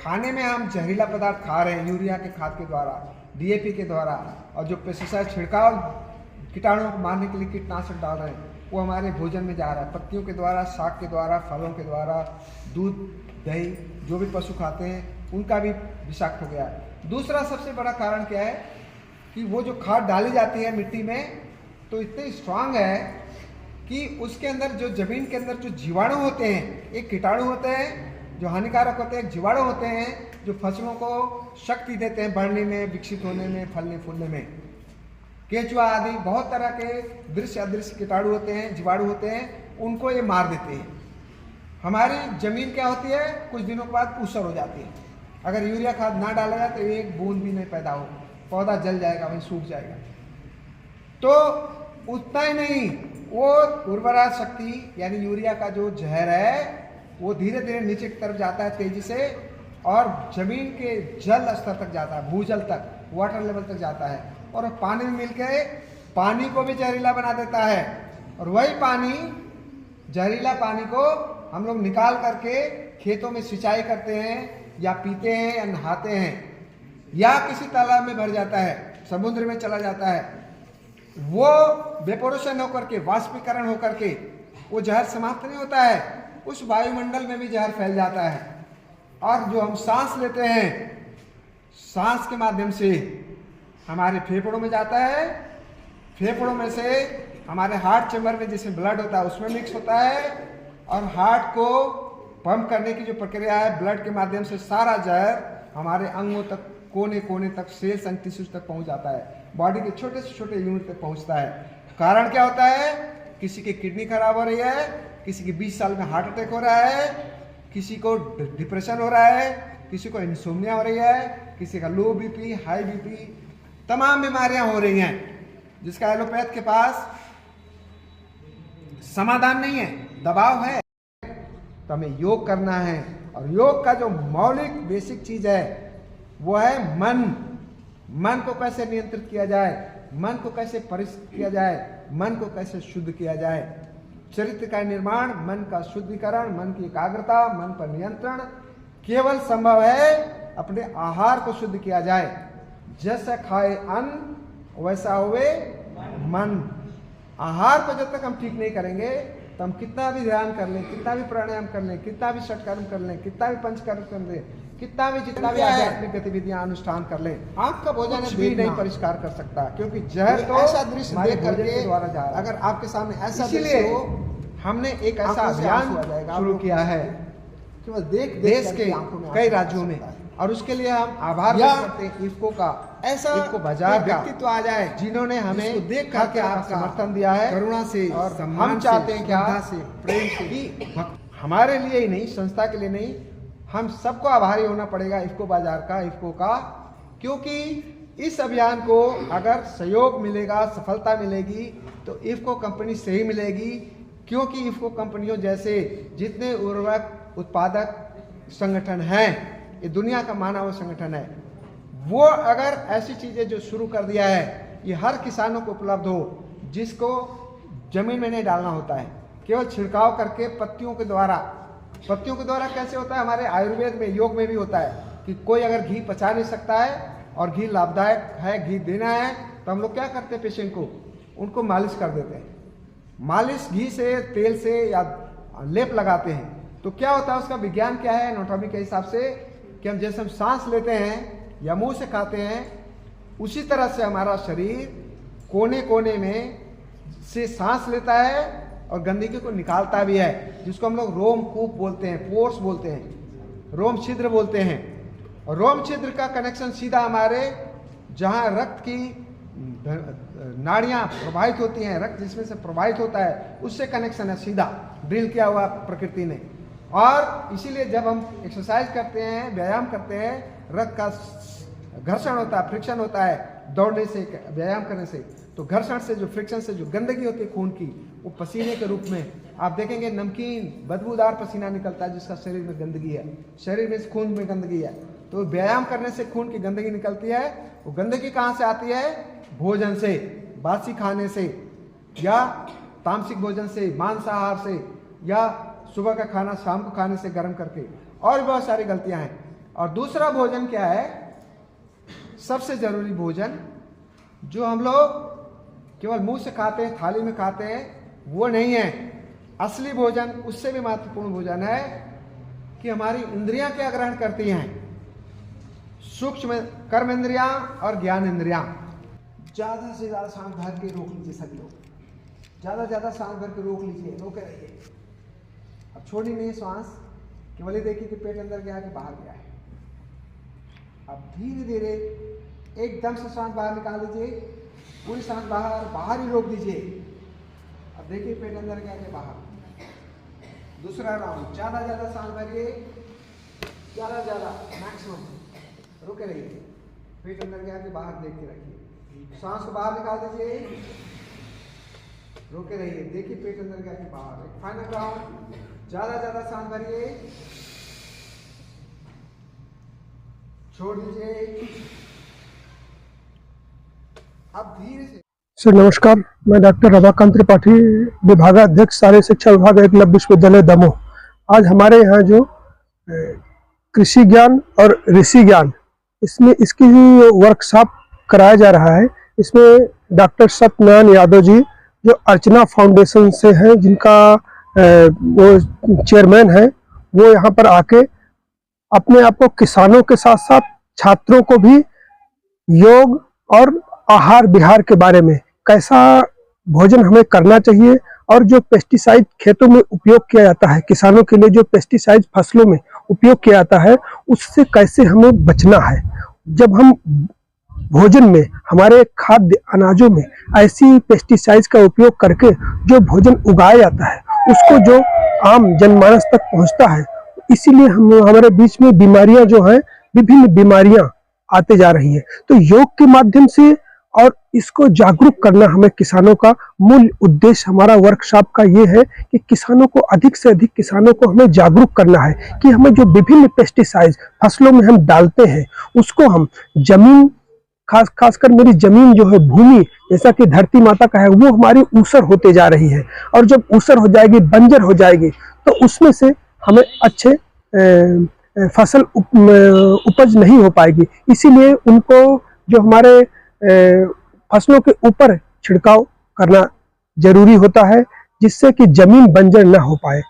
खाने में हम जहरीला पदार्थ खा रहे हैं यूरिया के खाद के द्वारा, डीएपी के द्वारा, और जो पेस्टिसाइड छिड़काव कीटाणुओं को मारने के लिए कीटनाशक डाल रहे हैं, वो हमारे भोजन में जा रहा है, पत्तियों के द्वारा, साग के द्वारा, फलों के द्वारा, दूध, दही, जो भी पशु खाते हैं उनका भी विषाक्त हो गया है। दूसरा सबसे बड़ा कारण क्या है कि वो जो खाद डाली जाती है मिट्टी में, तो इतनी स्ट्रांग है कि उसके अंदर जो जमीन के अंदर जो जीवाणु होते हैं, एक कीटाणु होते हैं जो हानिकारक होते हैं, एक जीवाणु होते हैं जो फसलों को शक्ति देते हैं बढ़ने में, विकसित होने में, फलने फूलने में। केंचुआ आदि बहुत तरह के दृश्य अदृश्य कीटाणु होते हैं, जीवाणु होते हैं, उनको ये मार देते हैं। हमारी जमीन क्या होती है, कुछ दिनों के बाद ऊसर हो जाती है। अगर यूरिया खाद ना डाला जाए तो एक बूंद भी नहीं पैदा हो, पौधा जल जाएगा, वहीं सूख जाएगा। तो उतना ही नहीं, वो उर्वरा शक्ति यानी यूरिया का जो जहर है वो धीरे धीरे नीचे की तरफ जाता है तेजी से, और जमीन के जल स्तर तक जाता है, भूजल तक, वाटर लेवल तक जाता है, और पानी में मिलके पानी को भी जहरीला बना देता है। और वही पानी, जहरीला पानी को हम लोग निकाल करके खेतों में सिंचाई करते हैं, या पीते हैं, या नहाते हैं, या किसी तालाब में भर जाता है, समुद्र में चला जाता है। वो वेपोरेशन होकर के, वाष्पीकरण होकर के वो जहर समाप्त नहीं होता है, उस वायुमंडल में भी जहर फैल जाता है। और जो हम सांस लेते हैं, सांस के माध्यम से हमारे फेफड़ों में जाता है, फेफड़ों में से हमारे हार्ट चैम्बर में जिसमें ब्लड होता है उसमें मिक्स होता है, और हार्ट को पंप करने की जो प्रक्रिया है, ब्लड के माध्यम से सारा जहर हमारे अंगों तक, कोने कोने तक, सेल्स एंड टिश्यूज तक पहुंच जाता है, बॉडी के छोटे से छोटे यूनिट तक पहुंचता है। कारण क्या होता है, किसी की किडनी खराब हो रही है, किसी के 20 साल में हार्ट अटैक हो रहा है, किसी को डिप्रेशन हो रहा है, किसी को इंसोम्निया हो रही है, किसी का लो बीपी, हाई बीपी, तमाम बीमारियां हो रही हैं, जिसका एलोपैथ के पास समाधान नहीं है, दबाव है। तो हमें योग करना है, और योग का जो मौलिक बेसिक चीज है वो है मन। मन को कैसे नियंत्रित किया जाए, मन को कैसे परिष्कृत किया जाए, मन को कैसे शुद्ध किया जाए। चरित्र का निर्माण, मन का शुद्धिकरण, मन की एकाग्रता, मन पर नियंत्रण केवल संभव है अपने आहार को शुद्ध किया जाए। जैसा खाए अन्न वैसा होवे मन। आहार को जब तक हम ठीक नहीं करेंगे तो हम कितना भी ध्यान कर लें, कितना भी प्राणायाम कर लें, कितना भी षटकर्म कर लें, कितना भी पंचकर्म कर लें, कितना भी जितना भी आध्यात्मिक गतिविधियां अनुष्ठान कर लें, आपका भोजन भी नहीं परिष्कार कर सकता, क्योंकि जहर तो ऐसा दृश्य देख करके द्वारा जा रहा है। अगर आपके सामने ऐसा दृश्य हो, हमने एक ऐसा अभियान शुरू किया है केवल देश के कई राज्यों में, और उसके लिए हम आभार व्यक्त करते हैं इफ्को का, ऐसा इफ्को बाजार व्यक्तित्व आ जाए जिन्होंने हमें देख करके आपका समर्थन दिया है करुणा से, और हम चाहते हैं क्या से, प्रेम से, कि हमारे लिए ही नहीं, संस्था के लिए नहीं, हम सबको आभारी होना पड़ेगा इफ्को बाजार का, इफ्को का, क्योंकि इस अभियान को अगर सहयोग मिलेगा, सफलता मिलेगी तो इफ्को कंपनी से ही मिलेगी। क्योंकि इफ्को कंपनियों जैसे जितने उर्वरक उत्पादक संगठन हैं, ये दुनिया का माना हुआ संगठन है, वो अगर ऐसी चीजें जो शुरू कर दिया है, ये हर किसानों को उपलब्ध हो, जिसको जमीन में नहीं डालना होता है, केवल छिड़काव करके पत्तियों के द्वारा कैसे होता है, हमारे आयुर्वेद में, योग में भी होता है कि कोई अगर घी पचा नहीं सकता है और घी लाभदायक है, घी देना है, तो हम लोग क्या करते हैं, पेशेंट को उनको मालिश कर देते हैं, मालिश घी से, तेल से या लेप लगाते हैं। तो क्या होता है, उसका विज्ञान क्या है एनाटॉमी के हिसाब से, कि हम जैसे हम सांस लेते हैं या मुंह से खाते हैं, उसी तरह से हमारा शरीर कोने कोने में से सांस लेता है और गंदगी को निकालता भी है, जिसको हम लोग रोमकूप बोलते हैं, पोर्स बोलते हैं, रोम छिद्र बोलते हैं। और रोम छिद्र का कनेक्शन सीधा हमारे जहाँ रक्त की नाड़ियाँ प्रवाहित होती हैं, रक्त जिसमें से प्रवाहित होता है, उससे कनेक्शन है, सीधा ड्रिल किया हुआ प्रकृति ने। और इसीलिए जब हम एक्सरसाइज करते हैं, व्यायाम करते हैं, रक्त का घर्षण होता है, फ्रिक्शन होता है, दौड़ने से, व्यायाम करने से, तो घर्षण से, जो फ्रिक्शन से जो गंदगी होती है खून की, वो पसीने के रूप में आप देखेंगे नमकीन बदबूदार पसीना निकलता है, जिसका शरीर में गंदगी है, शरीर में खून में गंदगी है। तो व्यायाम करने से खून की गंदगी निकलती है। वो गंदगी कहाँ से आती है, भोजन से, बासी खाने से, या तामसिक भोजन से, मांसाहार से, या सुबह का खाना शाम को खाने से गर्म करके, और बहुत सारी गलतियां हैं। और दूसरा भोजन क्या है, सबसे जरूरी भोजन जो हम लोग केवल मुंह से खाते हैं, थाली में खाते हैं, वो नहीं है। असली भोजन उससे भी महत्वपूर्ण भोजन है कि हमारी इंद्रियां क्या ग्रहण करती हैं, सूक्ष्म कर्म इंद्रियां और ज्ञान इंद्रियां। ज़्यादा से ज़्यादा सांस भर के रोक लीजिए सभी लोग, ज़्यादा से ज़्यादा सांस भर के रोक लीजिए, रोके रहिए। अब छोड़नी नहीं सांस, केवल ये देखिए कि पेट अंदर गया कि बाहर गया है। अब धीरे धीरे एकदम से सांस बाहर निकाल लीजिए, पूरी सांस बाहर ही रोक दीजिए। अब देखिए पेट अंदर गया कि बाहर। दूसरा राउंड, ज़्यादा सांस भरिए, ज़्यादा मैक्सिमम, रुके रहिए। पेट अंदर गया कि बाहर देख के रखिए, सांस को बाहर निकाल दीजिए, रोके रहिए, देखिए पेट अंदर गया कि बाहर। एक फाइनल राउंड, ज़्यादा सांस भरिए, छोड़ दीजिए। अब धीरे से। सर नमस्कार, मैं डॉक्टर रमाकांत त्रिपाठी, विभागाध्यक्ष शारीय शिक्षा विभाग एकलव्य विश्वविद्यालय दमोह। आज हमारे यहाँ जो कृषि ज्ञान और ऋषि ज्ञान, इसमें इसकी वर्कशॉप कराया जा रहा है। इसमें डॉक्टर सत्यनारायण यादव जी जो अर्चना फाउंडेशन से हैं, जिनका वो चेयरमैन है, वो यहाँ पर आके अपने आप को किसानों के साथ साथ छात्रों को भी योग और आहार विहार के बारे में, कैसा भोजन हमें करना चाहिए और जो पेस्टिसाइड खेतों में उपयोग किया जाता है, किसानों के लिए जो पेस्टिसाइड फसलों में उपयोग किया जाता है, उससे कैसे हमें बचना है। जब हम भोजन में, हमारे खाद्य अनाजों में ऐसी पेस्टिसाइड्स का उपयोग करके जो भोजन उगाया जाता है, उसको जो आम जनमानस तक पहुंचता है, इसीलिए हमारे बीच में बीमारियां जो हैं, विभिन्न बीमारियां आते जा रही हैं। तो योग के माध्यम से और इसको जागरूक करना हमें किसानों का मूल उद्देश्य, हमारा वर्कशॉप का ये है कि किसानों को, अधिक से अधिक किसानों को हमें जागरूक करना है कि हमें जो विभिन्न पेस्टिसाइड फसलों में हम डालते हैं, उसको हम जमीन, खासकर मेरी जमीन जो है, भूमि जैसा कि धरती माता का है, वो हमारी ऊसर होते जा रही है। और जब ऊसर हो जाएगी, बंजर हो जाएगी, तो उसमें से हमें अच्छे फसल उपज नहीं हो पाएगी। इसीलिए उनको जो हमारे फसलों के ऊपर छिड़काव करना जरूरी होता है, जिससे कि जमीन बंजर न हो पाए।